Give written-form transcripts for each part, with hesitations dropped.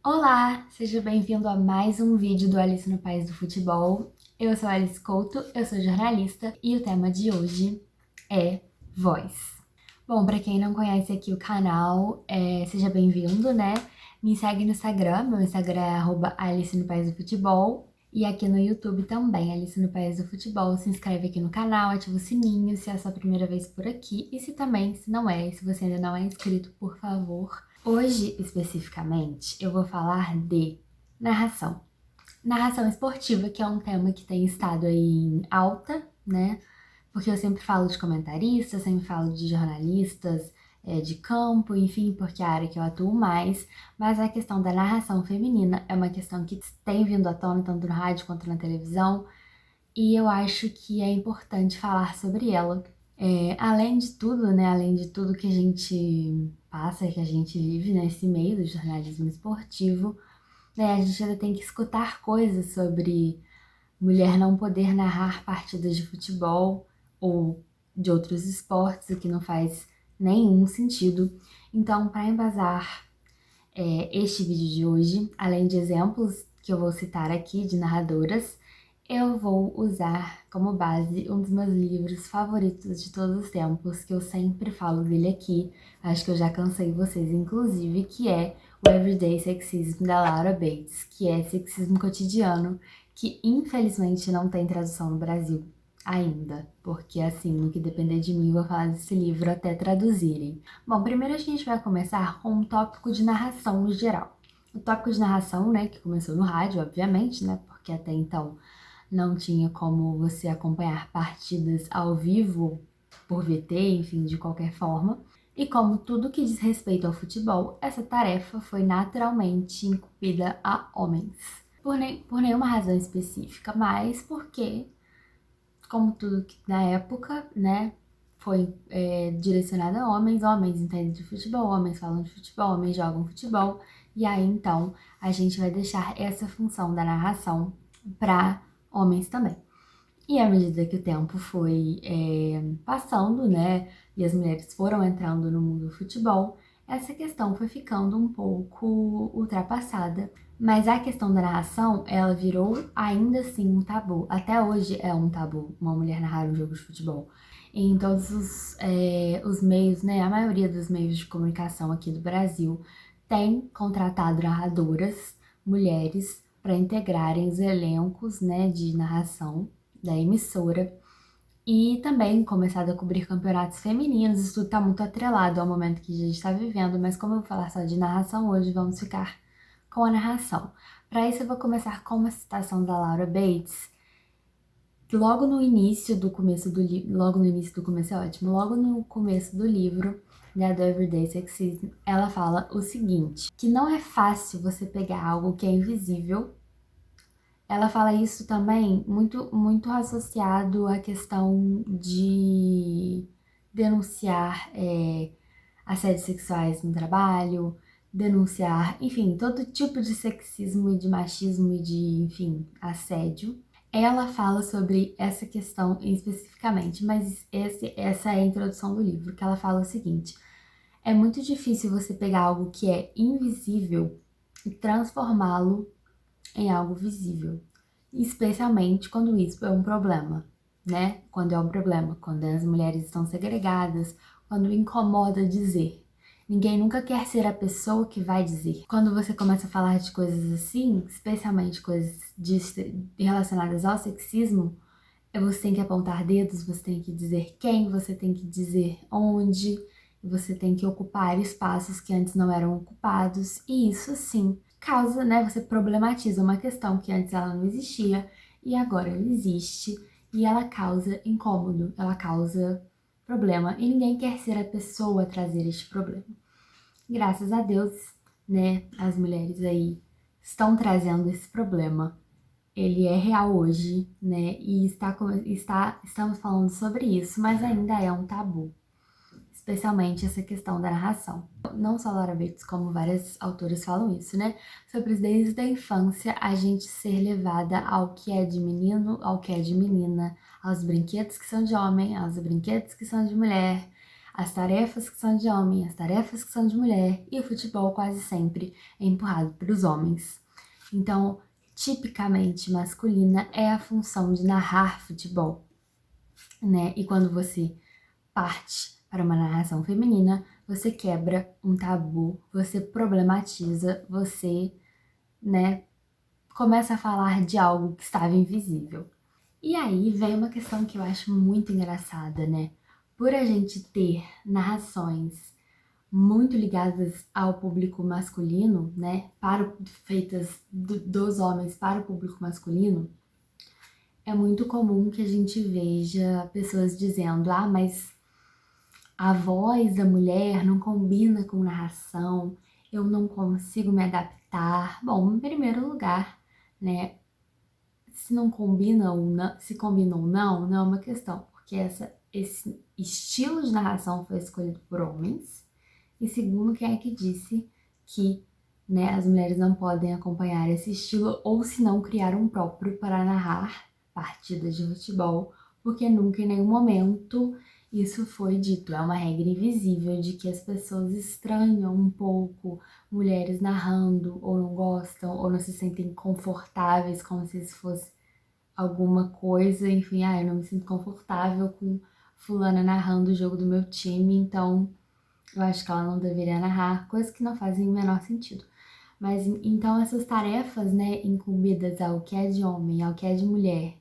Olá, seja bem-vindo a mais um vídeo do Alice no País do Futebol. Eu sou a Alice Couto, eu sou jornalista e o tema de hoje é voz. Bom, para quem não conhece aqui o canal, seja bem-vindo, né? Me segue no Instagram, meu Instagram é @Alice no País do Futebol. E aqui no YouTube também, Alice no País do Futebol. Se inscreve aqui no canal, ativa o sininho se é a sua primeira vez por aqui. E se não é, se você ainda não é inscrito, por favor. Hoje, especificamente, eu vou falar de narração. Narração esportiva, que é um tema que tem estado aí em alta, né? Porque eu sempre falo de comentaristas, sempre falo de jornalistas, de campo, enfim, porque é a área que eu atuo mais, mas a questão da narração feminina é uma questão que tem vindo à tona tanto no rádio quanto na televisão, e eu acho que é importante falar sobre ela. Além de tudo, né, além de tudo que a gente passa, que a gente vive nesse meio do jornalismo esportivo, né, a gente ainda tem que escutar coisas sobre mulher não poder narrar partidas de futebol ou de outros esportes, o que não faz nenhum sentido. Então, para embasar este vídeo de hoje, além de exemplos que eu vou citar aqui de narradoras, eu vou usar como base um dos meus livros favoritos de todos os tempos, que eu sempre falo dele aqui, acho que eu já cansei vocês inclusive, que é o Everyday Sexism da Laura Bates, que é sexismo cotidiano, que infelizmente não tem tradução no Brasil ainda, porque assim, no que depender de mim, eu vou falar desse livro até traduzirem. Bom, primeiro a gente vai começar com um tópico de narração no geral. O tópico de narração, né, que começou no rádio, obviamente, né, porque até então não tinha como você acompanhar partidas ao vivo por VT, enfim, de qualquer forma. E como tudo que diz respeito ao futebol, essa tarefa foi naturalmente incumbida a homens. Por nenhuma razão específica, mas porque, como tudo que na época, né, foi direcionado a homens, homens entendem de futebol, homens falam de futebol, homens jogam futebol, e aí então a gente vai deixar essa função da narração para homens também. E à medida que o tempo foi passando, né, e as mulheres foram entrando no mundo do futebol, essa questão foi ficando um pouco ultrapassada. Mas a questão da narração, ela virou ainda assim um tabu. Até hoje é um tabu uma mulher narrar um jogo de futebol. Em todos os meios, né, a maioria dos meios de comunicação aqui do Brasil tem contratado narradoras, mulheres, para integrarem os elencos, né, de narração da emissora e também começado a cobrir campeonatos femininos. Isso tudo está muito atrelado ao momento que a gente está vivendo, mas como eu vou falar só de narração hoje, vamos ficar com a narração. Para isso eu vou começar com uma citação da Laura Bates, que logo no início do começo do livro, logo no início do começo é ótimo, logo no começo do livro, né, do Everyday Sexism, ela fala o seguinte, que não é fácil você pegar algo que é invisível. Ela fala isso também muito associado à questão de denunciar assédios sexuais no trabalho, denunciar, enfim, todo tipo de sexismo e de machismo e de, enfim, assédio. Ela fala sobre essa questão especificamente, mas essa é a introdução do livro, que ela fala o seguinte: é muito difícil você pegar algo que é invisível e transformá-lo em algo visível, especialmente quando isso é um problema, né? Quando é um problema, quando as mulheres estão segregadas, quando incomoda dizer. Ninguém nunca quer ser a pessoa que vai dizer. Quando você começa a falar de coisas assim, especialmente coisas relacionadas ao sexismo, você tem que apontar dedos, você tem que dizer quem, você tem que dizer onde, você tem que ocupar espaços que antes não eram ocupados, e isso sim causa, né, você problematiza uma questão que antes ela não existia e agora ela existe, e ela causa incômodo, ela causa problema, e ninguém quer ser a pessoa a trazer este problema. Graças a Deus, né, as mulheres aí estão trazendo esse problema. Ele é real hoje, né, e estamos falando sobre isso, mas ainda é um tabu, especialmente essa questão da narração. Não só Laura Bates, como várias autoras falam isso, né, sobre desde a infância a gente ser levada ao que é de menino, ao que é de menina, aos brinquedos que são de homem, aos brinquedos que são de mulher, as tarefas que são de homem, as tarefas que são de mulher, e o futebol quase sempre é empurrado pelos homens. Então, tipicamente masculina é a função de narrar futebol, né? E quando você parte para uma narração feminina, você quebra um tabu, você problematiza, você, né, começa a falar de algo que estava invisível. E aí vem uma questão que eu acho muito engraçada, né? Por a gente ter narrações muito ligadas ao público masculino, né? Feitas dos homens para o público masculino, é muito comum que a gente veja pessoas dizendo: ah, mas a voz da mulher não combina com narração, eu não consigo me adaptar. Bom, em primeiro lugar, né? Se não combina ou não, se combina ou não é uma questão, porque esse estilo de narração foi escolhido por homens. E segundo, quem é que disse que, né, as mulheres não podem acompanhar esse estilo ou se não criar um próprio para narrar partidas de futebol, porque nunca em nenhum momento isso foi dito. É uma regra invisível de que as pessoas estranham um pouco mulheres narrando, ou não gostam, ou não se sentem confortáveis, como se isso fosse alguma coisa, enfim, eu não me sinto confortável com fulana narrando o jogo do meu time, então eu acho que ela não deveria narrar, coisas que não fazem o menor sentido. Mas então essas tarefas, né, incumbidas ao que é de homem, ao que é de mulher,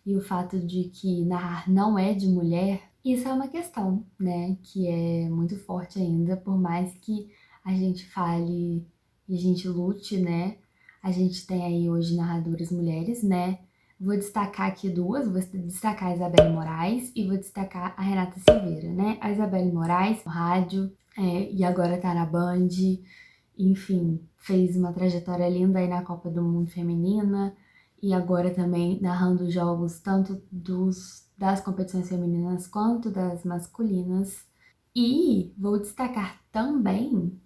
e o fato de que narrar não é de mulher, isso é uma questão, né, que é muito forte ainda, por mais que a gente fale e a gente lute, né, a gente tem aí hoje narradoras mulheres, né. Vou destacar aqui duas, vou destacar a Isabelle Moraes e vou destacar a Renata Silveira, né? A Isabelle Moraes, no rádio, e agora tá na Band, enfim, fez uma trajetória linda aí na Copa do Mundo Feminina e agora também narrando jogos tanto das competições femininas quanto das masculinas. E vou destacar também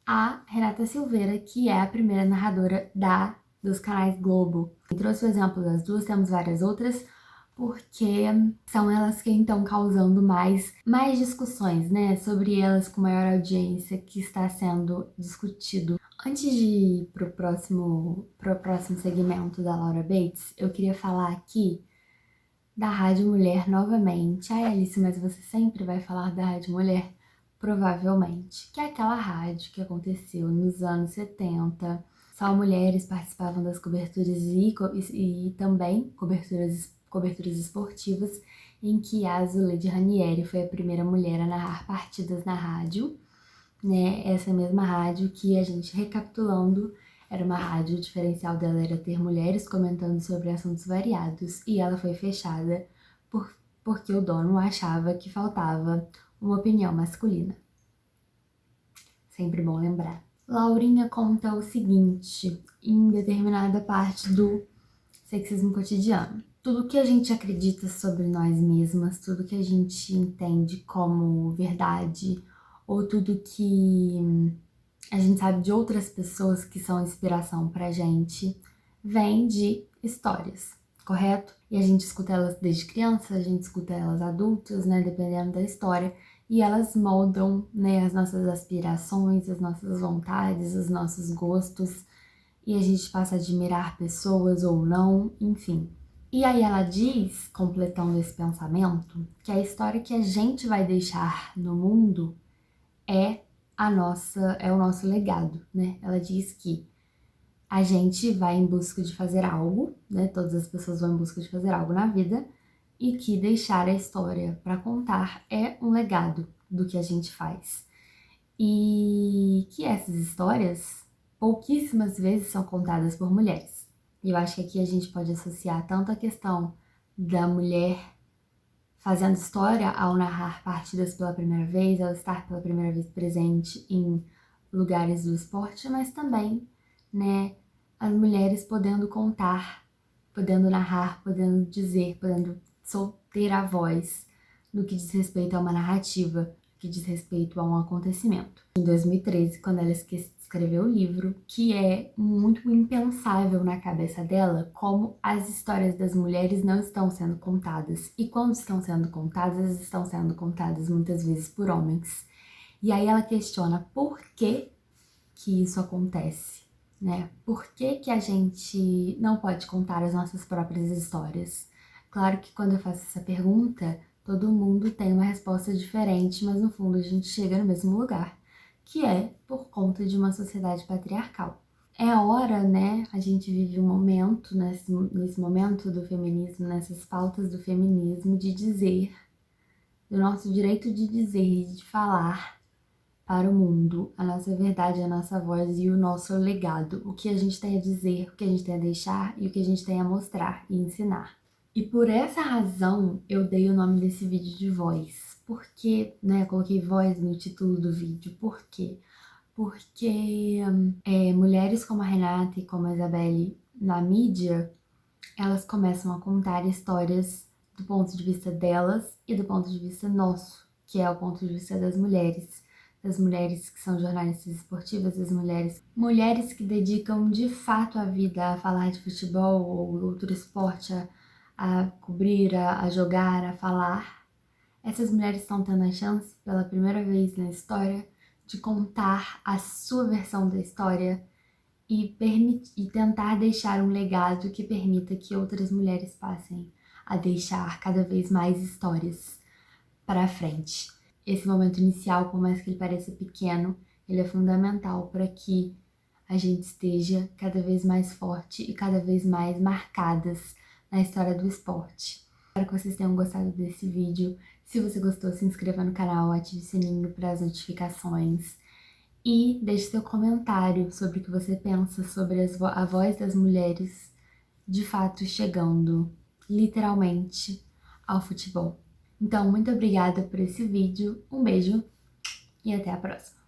a Renata Silveira, que é a primeira narradora dos canais Globo. Eu trouxe o exemplo das duas, temos várias outras, porque são elas que estão causando mais discussões, né, sobre elas com maior audiência que está sendo discutido. Antes de ir pro próximo segmento da Laura Bates, eu queria falar aqui da Rádio Mulher novamente. Ai, Alice, mas você sempre vai falar da Rádio Mulher? Provavelmente, que é aquela rádio que aconteceu nos anos 70. Só mulheres participavam das coberturas e também coberturas esportivas, em que a Zuleide Ranieri foi a primeira mulher a narrar partidas na rádio, né? Essa mesma rádio que, a gente recapitulando, era uma rádio, o diferencial dela era ter mulheres comentando sobre assuntos variados, e ela foi fechada porque o dono achava que faltava uma opinião masculina. Sempre bom lembrar. Laurinha conta o seguinte, em determinada parte do Sexismo Cotidiano: tudo que a gente acredita sobre nós mesmas, tudo que a gente entende como verdade, ou tudo que a gente sabe de outras pessoas que são inspiração pra gente, vem de histórias, correto? E a gente escuta elas desde criança, a gente escuta elas adultas, né, dependendo da história, e elas moldam, né, as nossas aspirações, as nossas vontades, os nossos gostos, e a gente passa a admirar pessoas ou não, enfim. E aí ela diz, completando esse pensamento, que a história que a gente vai deixar no mundo é o nosso legado, né? Ela diz que a gente vai em busca de fazer algo, né? Todas as pessoas vão em busca de fazer algo na vida, e que deixar a história para contar é um legado do que a gente faz. E que essas histórias pouquíssimas vezes são contadas por mulheres. E eu acho que aqui a gente pode associar tanto a questão da mulher fazendo história ao narrar partidas pela primeira vez, ao estar pela primeira vez presente em lugares do esporte, mas também, né, as mulheres podendo contar, podendo narrar, podendo dizer, podendo ter a voz no que diz respeito a uma narrativa, no que diz respeito a um acontecimento. Em 2013, quando ela escreveu o livro, que é muito impensável na cabeça dela como as histórias das mulheres não estão sendo contadas. E quando estão sendo contadas muitas vezes por homens. E aí ela questiona por que isso acontece, né? Por que a gente não pode contar as nossas próprias histórias? Claro que quando eu faço essa pergunta, todo mundo tem uma resposta diferente, mas no fundo a gente chega no mesmo lugar, que é por conta de uma sociedade patriarcal. É hora, né? A gente vive um momento, nesse momento do feminismo, nessas pautas do feminismo, de dizer, do nosso direito de dizer e de falar para o mundo a nossa verdade, a nossa voz e o nosso legado, o que a gente tem a dizer, o que a gente tem a deixar e o que a gente tem a mostrar e ensinar. E por essa razão eu dei o nome desse vídeo de Voz. Por quê? Né? Eu coloquei Voz no título do vídeo. Por quê? Porque mulheres como a Renata e como a Isabelle na mídia, elas começam a contar histórias do ponto de vista delas e do ponto de vista nosso, que é o ponto de vista das mulheres que são jornalistas esportivas, das mulheres que dedicam de fato a vida a falar de futebol ou outro esporte, a cobrir, a jogar, a falar. Essas mulheres estão tendo a chance, pela primeira vez na história, de contar a sua versão da história e tentar deixar um legado que permita que outras mulheres passem a deixar cada vez mais histórias para frente. Esse momento inicial, por mais que ele pareça pequeno, ele é fundamental para que a gente esteja cada vez mais forte e cada vez mais marcadas na história do esporte. Espero que vocês tenham gostado desse vídeo. Se você gostou, se inscreva no canal, ative o sininho para as notificações e deixe seu comentário sobre o que você pensa sobre a voz das mulheres de fato chegando, literalmente, ao futebol. Então, muito obrigada por esse vídeo, um beijo e até a próxima!